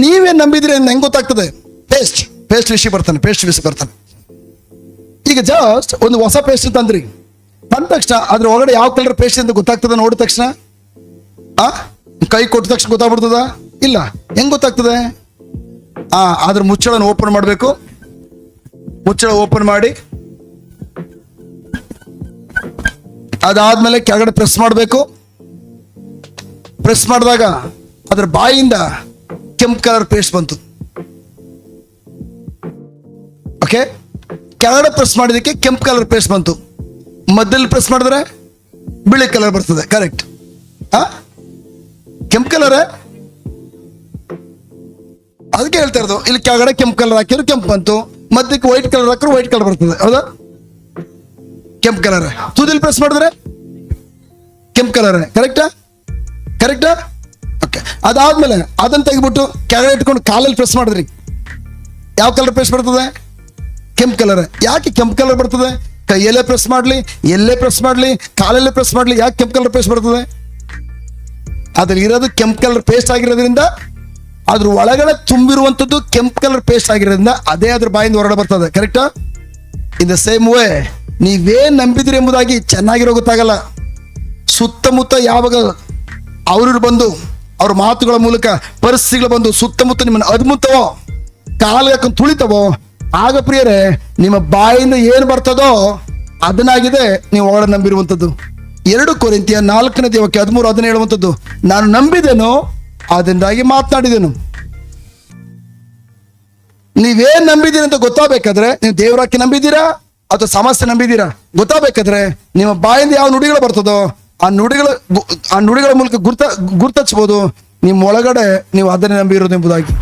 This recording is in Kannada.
ನೀವೇನ್ ನಂಬಿದ್ರಿ ಅಂತ ಹೆಂಗ್ ಗೊತ್ತಾಗ್ತದೆ? ಪೇಸ್ಟ್ ವಿಷಯ ಬರ್ತಾನೆ. ಈಗ ಜಸ್ಟ್ ಒಂದು ಹೊಸ ಪೇಸ್ಟ್ ತಂದ್ರಿ, ಬಂದ ತಕ್ಷಣ ಅದ್ರ ಒಳಗಡೆ ಯಾವ ಕಲರ್ ಪೇಸ್ಟ್ ಅಂತ ಗೊತ್ತಾಗ್ತದ? ನೋಡಿದ ತಕ್ಷಣ ಕೈ ಕೊಟ್ಟ ತಕ್ಷಣ ಗೊತ್ತಾಗ್ಬಿಡ್ತದ? ಇಲ್ಲ. ಹೆಂಗ್ ಗೊತ್ತಾಗ್ತದೆ? ಅದ್ರ ಮುಚ್ಚಳನ ಓಪನ್ ಮಾಡಬೇಕು. ಮುಚ್ಚಳ ಓಪನ್ ಮಾಡಿ ಅದಾದ್ಮೇಲೆ ಕೆಳಗಡೆ ಪ್ರೆಸ್ ಮಾಡಬೇಕು. ಪ್ರೆಸ್ ಮಾಡಿದಾಗ ಅದ್ರ ಬಾಯಿಯಿಂದ ಕೆಂಪು ಕಲರ್ ಪೇಸ್ಟ್ ಬಂತು. ಓಕೆ, ಕೆಳಗಡೆ ಪ್ರೆಸ್ ಮಾಡಿದಕ್ಕೆ ಕೆಂಪು ಕಲರ್ ಪೇಸ್ಟ್ ಬಂತು. ಮಧ್ಯದಲ್ಲಿ ಪ್ರೆಸ್ ಮಾಡಿದ್ರೆ ಬಿಳಿ ಕಲರ್ ಬರ್ತದೆ. ಕರೆಕ್ಟ್. ಕೆಂಪು ಕಲರ್, ಅದಕ್ಕೆ ಹೇಳ್ತಾ ಇರೋದು. ಇಲ್ಲಿ ಕೆಳಗಡೆ ಕೆಂಪು ಕಲರ್ ಹಾಕಿದ್ರು ಕೆಂಪು ಬಂತು, ಮಧ್ಯಕ್ಕೆ ವೈಟ್ ಕಲರ್ ಹಾಕಿದ್ರು ವೈಟ್ ಕಲರ್ ಬರ್ತದೆ. ಹೌದಾ? ಕೆಂಪು ಕಲರ್. ತುದಿಲ್ ಪ್ರೆಸ್ ಮಾಡಿದ್ರೆ ಕೆಂಪು ಕಲರ್. ಕರೆಕ್ಟಾ? ಓಕೆ. ಅದಾದ್ಮೇಲೆ ಅದನ್ನ ತೆಗಿಬಿಟ್ಟು ಕೆಳಗಡೆ ಇಟ್ಕೊಂಡು ಕಾಲಲ್ಲಿ ಪ್ರೆಸ್ ಮಾಡಿದ್ರಿ, ಯಾವ ಕಲರ್ ಪೇಸ್ಟ್ ಬರ್ತದೆ? ಕೆಂಪು ಕಲರ್. ಯಾಕೆ ಕೆಂಪು ಕಲರ್ ಬರ್ತದೆ? ಕೈಯಲ್ಲೇ ಪ್ರೆಸ್ ಮಾಡಲಿ, ಎಲ್ಲೇ ಪ್ರೆಸ್ ಮಾಡಲಿ, ಕಾಲಲ್ಲೇ ಪ್ರೆಸ್ ಮಾಡಲಿ, ಯಾಕೆ ಕೆಂಪು ಕಲರ್ ಪೇಸ್ಟ್ ಬರ್ತದೆ? ಅದ್ರಲ್ಲಿ ಇರೋದು ಕೆಂಪು ಕಲರ್ ಪೇಸ್ಟ್ ಆಗಿರೋದ್ರಿಂದ, ಅದ್ರ ಒಳಗಡೆ ತುಂಬಿರುವಂಥದ್ದು ಕೆಂಪು ಕಲರ್ ಪೇಸ್ಟ್ ಆಗಿರೋದ್ರಿಂದ ಅದೇ ಅದ್ರ ಬಾಯಿಂದ ಹೊರಗಡೆ ಬರ್ತದೆ. ಕರೆಕ್ಟಾ? ಇನ್ ದ ಸೇಮ್ ವೇ ನೀವೇನ್ ನಂಬಿದ್ರಿ ಎಂಬುದಾಗಿ ಚೆನ್ನಾಗಿರೋ ಗೊತ್ತಾಗಲ್ಲ. ಸುತ್ತಮುತ್ತ ಯಾವಾಗ ಅವರು ಬಂದು ಅವ್ರ ಮಾತುಗಳ ಮೂಲಕ ಪರಿಸ್ಥಿತಿಗಳು ಬಂದು ಸುತ್ತಮುತ್ತ ನಿಮ್ಮನ್ನು ಅದ್ಮುತ್ತವೋ, ಕಾಲು ಹಾಕೊಂಡು ತುಳಿತವೋ, ಆಗ ಪ್ರಿಯರೇ ನಿಮ್ಮ ಬಾಯಿಂದ ಏನು ಬರ್ತದೋ ಅದನ್ನಾಗಿದೆ ನೀವು ಒಳಗಡೆ ನಂಬಿರುವಂಥದ್ದು. 2 ಕೊರಿಂಥಿಯ 4:13 ಹೇಳುವಂಥದ್ದು, ನಾನು ನಂಬಿದೆನೋ ಅದರಿಂದಾಗಿ ಮಾತನಾಡಿದೆನು. ನೀವೇನ್ ನಂಬಿದ್ದೀರಿ ಅಂತ ಗೊತ್ತಾಗಬೇಕಾದ್ರೆ, ನೀವು ದೇವರಾಕಿ ನಂಬಿದ್ದೀರಾ ಅಥವಾ ಸಮಸ್ಯೆ ನಂಬಿದ್ದೀರಾ ಗೊತ್ತಾಗಬೇಕಾದ್ರೆ, ನಿಮ್ಮ ಬಾಯಿಂದ ಯಾವ ನುಡಿಗಳು ಬರ್ತದೋ ಆ ನುಡಿಗಳ ಮೂಲಕ ಗುರ್ತಚ್ಚಬಹುದು ನಿಮ್ಮ ಒಳಗಡೆ ನೀವು ಅದನ್ನೇ ನಂಬಿರೋದು ಎಂಬುದಾಗಿ.